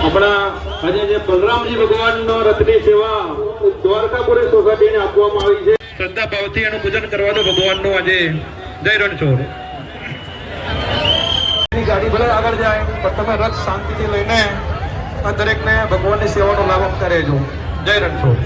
હમણાં આજે જે બલરામજી ભગવાનનો રથની સેવા દ્વારકાપુરી સોસાયટીને આપવામાં આવી છે, શ્રદ્ધા ભાવથી એનું પૂજન કરવા દો ભગવાનનું આજે. જય રણછોડ. ગાડી ભલે આગળ જાય પણ તમે રથ શાંતિથી લઈને દરેકને ભગવાનની સેવાનો લાભ આપતા રહેજો. જય રણછોડ.